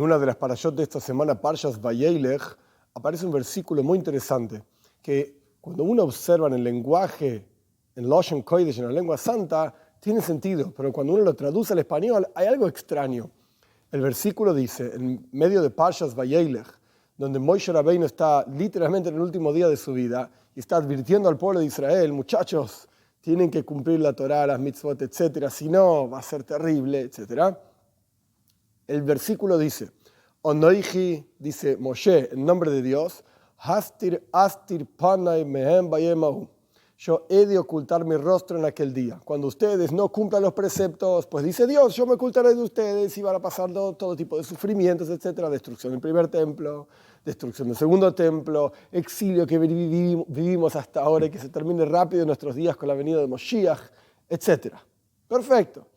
una de las parashot de esta semana, Parshas Vayelech, aparece un versículo muy interesante que cuando uno observa en el lenguaje, en Lashon Kodesh, en la lengua santa, tiene sentido, pero cuando uno lo traduce al español hay algo extraño. El versículo dice, en medio de Parshas Vayelech, donde Moshe Rabbeinu está literalmente en el último día de su vida y está advirtiendo al pueblo de Israel, muchachos, tienen que cumplir la Torá, las mitzvot, etc., si no va a ser terrible, etc. El versículo dice, Onoiji, dice Moshe, en nombre de Dios, Hastir astir panai mehem bayemahu. Yo he de ocultar mi rostro en aquel día. Cuando ustedes no cumplan los preceptos, pues dice Dios, yo me ocultaré de ustedes y van a pasar todo tipo de sufrimientos, etc. Destrucción del primer templo, destrucción del segundo templo, exilio que vivimos hasta ahora y que se termine rápido en nuestros días con la venida de Moshiach, etc. Perfecto.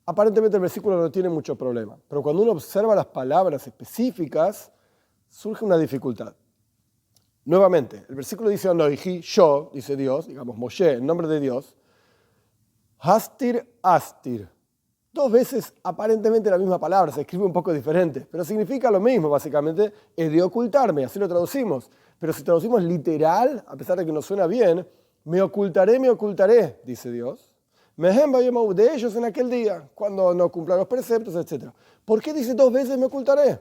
Aparentemente el versículo no tiene mucho problema, pero cuando uno observa las palabras específicas, surge una dificultad. Nuevamente, el versículo dice, Anoiji, yo, dice Dios, digamos Moshe, en nombre de Dios, Hastir, astir. Dos veces aparentemente la misma palabra, se escribe un poco diferente, pero significa lo mismo, básicamente, he de ocultarme, así lo traducimos. Pero si traducimos literal, a pesar de que no suena bien, me ocultaré, dice Dios. Mehem bayemahu, de ellos en aquel día, cuando no cumplan los preceptos, etc. ¿Por qué dice dos veces me ocultaré?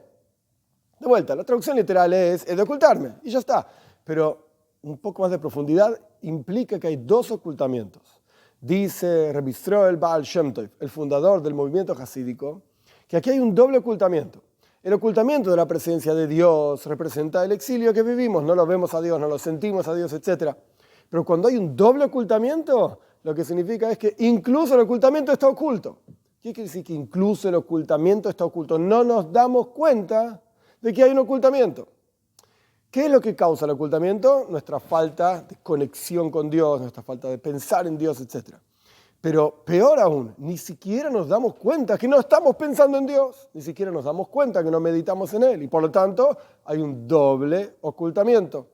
De vuelta, la traducción literal es he de ocultarme, y ya está. Pero un poco más de profundidad implica que hay dos ocultamientos. Dice Rabbi Yisroel Baal Shem Tov, el fundador del movimiento hasídico, que aquí hay un doble ocultamiento. El ocultamiento de la presencia de Dios representa el exilio que vivimos, no lo vemos a Dios, no lo sentimos a Dios, etc. Pero cuando hay un doble ocultamiento, lo que significa es que incluso el ocultamiento está oculto. ¿Qué quiere decir que incluso el ocultamiento está oculto? No nos damos cuenta de que hay un ocultamiento. ¿Qué es lo que causa el ocultamiento? Nuestra falta de conexión con Dios, nuestra falta de pensar en Dios, etc. Pero peor aún, ni siquiera nos damos cuenta que no estamos pensando en Dios, ni siquiera nos damos cuenta que no meditamos en Él, y por lo tanto hay un doble ocultamiento.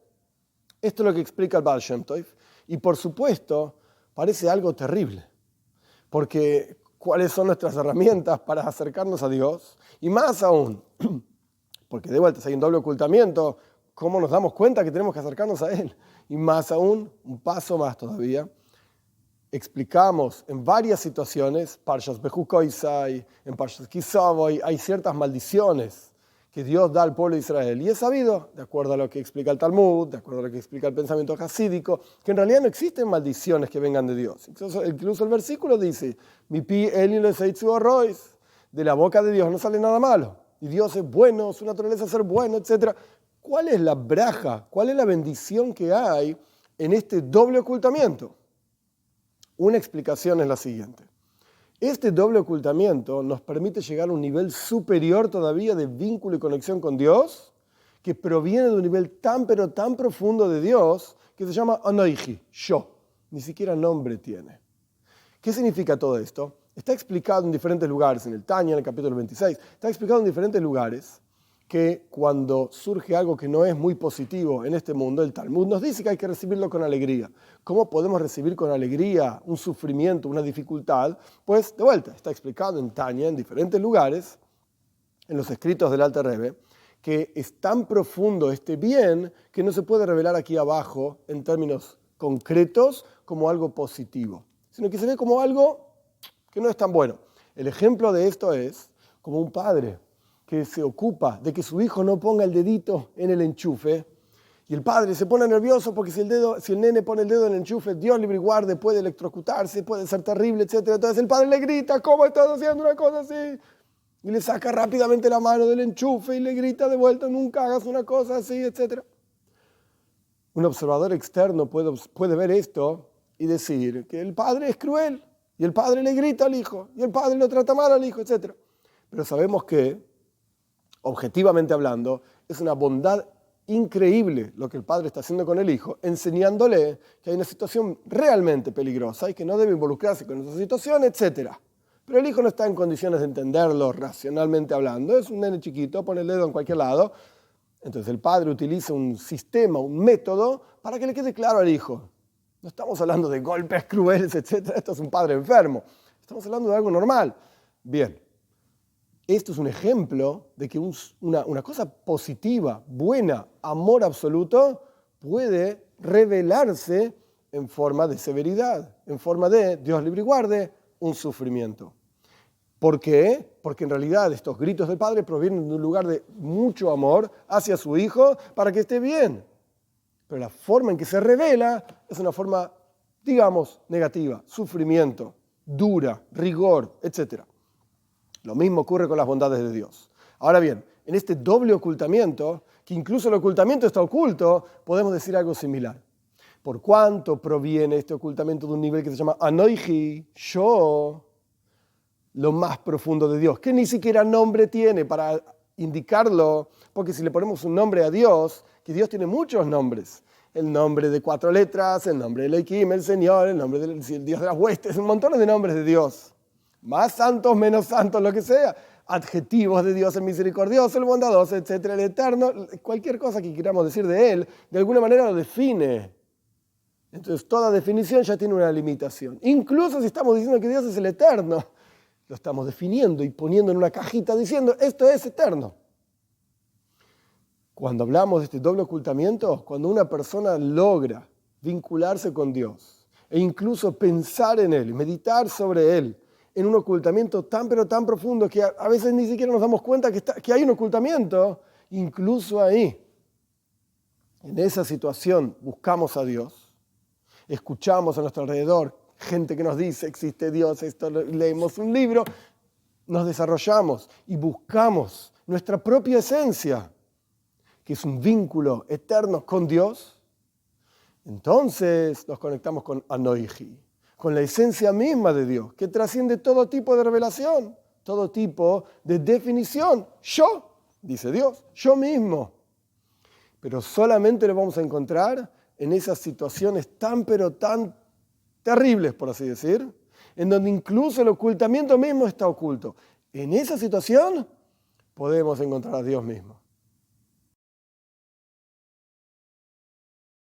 Esto es lo que explica el Baal Shem Tov, y por supuesto parece algo terrible, porque ¿cuáles son nuestras herramientas para acercarnos a Dios? Y más aún, porque de vuelta, si hay un doble ocultamiento, ¿cómo nos damos cuenta que tenemos que acercarnos a Él? Y más aún, un paso más todavía, explicamos en varias situaciones, Parshas Bechukoisai, en Parshas Kisavoy, hay ciertas maldiciones que Dios da al pueblo de Israel. Y es sabido, de acuerdo a lo que explica el Talmud, de acuerdo a lo que explica el pensamiento hasídico, que en realidad no existen maldiciones que vengan de Dios. Incluso el versículo dice, Mi pi elin leseitzu arrois, de la boca de Dios no sale nada malo. Y Dios es bueno, su naturaleza es ser bueno, etc. ¿Cuál es la braja, cuál es la bendición que hay en este doble ocultamiento? Una explicación es la siguiente. Este doble ocultamiento nos permite llegar a un nivel superior todavía de vínculo y conexión con Dios, que proviene de un nivel tan pero tan profundo de Dios, que se llama Anoiji, yo. Ni siquiera nombre tiene. ¿Qué significa todo esto? Está explicado en diferentes lugares, en el Tanya, en el capítulo 26, está explicado en diferentes lugares que cuando surge algo que no es muy positivo en este mundo, el Talmud nos dice que hay que recibirlo con alegría. ¿Cómo podemos recibir con alegría un sufrimiento, una dificultad? Pues, de vuelta, está explicado en Tanya, en diferentes lugares, en los escritos del Alter Rebbe, que es tan profundo este bien que no se puede revelar aquí abajo en términos concretos como algo positivo, sino que se ve como algo que no es tan bueno. El ejemplo de esto es como un padre que se ocupa de que su hijo no ponga el dedito en el enchufe, y el padre se pone nervioso porque si el nene pone el dedo en el enchufe, Dios libre y guarde, puede electrocutarse, puede ser terrible, etc. Entonces el padre le grita, ¿cómo estás haciendo una cosa así? Y le saca rápidamente la mano del enchufe y le grita de vuelta, nunca hagas una cosa así, etc. Un observador externo puede ver esto y decir que el padre es cruel, y el padre le grita al hijo, y el padre lo trata mal al hijo, etc. Pero sabemos que objetivamente hablando, es una bondad increíble lo que el padre está haciendo con el hijo, enseñándole que hay una situación realmente peligrosa y que no debe involucrarse con esa situación, etc. Pero el hijo no está en condiciones de entenderlo racionalmente hablando, es un nene chiquito, pone el dedo en cualquier lado. Entonces el padre utiliza un sistema, un método, para que le quede claro al hijo. No estamos hablando de golpes crueles, etc. Esto es un padre enfermo. Estamos hablando de algo normal. Bien. Esto es un ejemplo de que una cosa positiva, buena, amor absoluto, puede revelarse en forma de severidad, en forma de, Dios libre y guarde, un sufrimiento. ¿Por qué? Porque en realidad estos gritos del Padre provienen de un lugar de mucho amor hacia su Hijo para que esté bien. Pero la forma en que se revela es una forma, digamos, negativa, sufrimiento, dura, rigor, etc. Lo mismo ocurre con las bondades de Dios. Ahora bien, en este doble ocultamiento, que incluso el ocultamiento está oculto, podemos decir algo similar. ¿Por cuánto proviene este ocultamiento de un nivel que se llama Anoiji, yo, lo más profundo de Dios, que ni siquiera nombre tiene para indicarlo, porque si le ponemos un nombre a Dios, que Dios tiene muchos nombres, el nombre de 4 letras, el nombre de Elohim, el Señor, el nombre del Dios de las huestes, un montón de nombres de Dios, más santos, menos santos, lo que sea, adjetivos de Dios, el misericordioso, el bondadoso, etcétera, el eterno, cualquier cosa que queramos decir de Él, de alguna manera lo define. Entonces toda definición ya tiene una limitación, incluso si estamos diciendo que Dios es el eterno. Lo estamos definiendo y poniendo en una cajita diciendo, esto es eterno. Cuando hablamos de este doble ocultamiento, cuando una persona logra vincularse con Dios e incluso pensar en Él, meditar sobre Él, en un ocultamiento tan pero tan profundo que a veces ni siquiera nos damos cuenta que hay un ocultamiento, incluso ahí, en esa situación, buscamos a Dios, escuchamos a nuestro alrededor gente que nos dice, existe Dios, esto, leemos un libro, nos desarrollamos y buscamos nuestra propia esencia, que es un vínculo eterno con Dios, entonces nos conectamos con Anoiji, con la esencia misma de Dios, que trasciende todo tipo de revelación, todo tipo de definición. Yo, dice Dios, yo mismo. Pero solamente lo vamos a encontrar en esas situaciones tan pero tan terribles, por así decir, en donde incluso el ocultamiento mismo está oculto. En esa situación podemos encontrar a Dios mismo.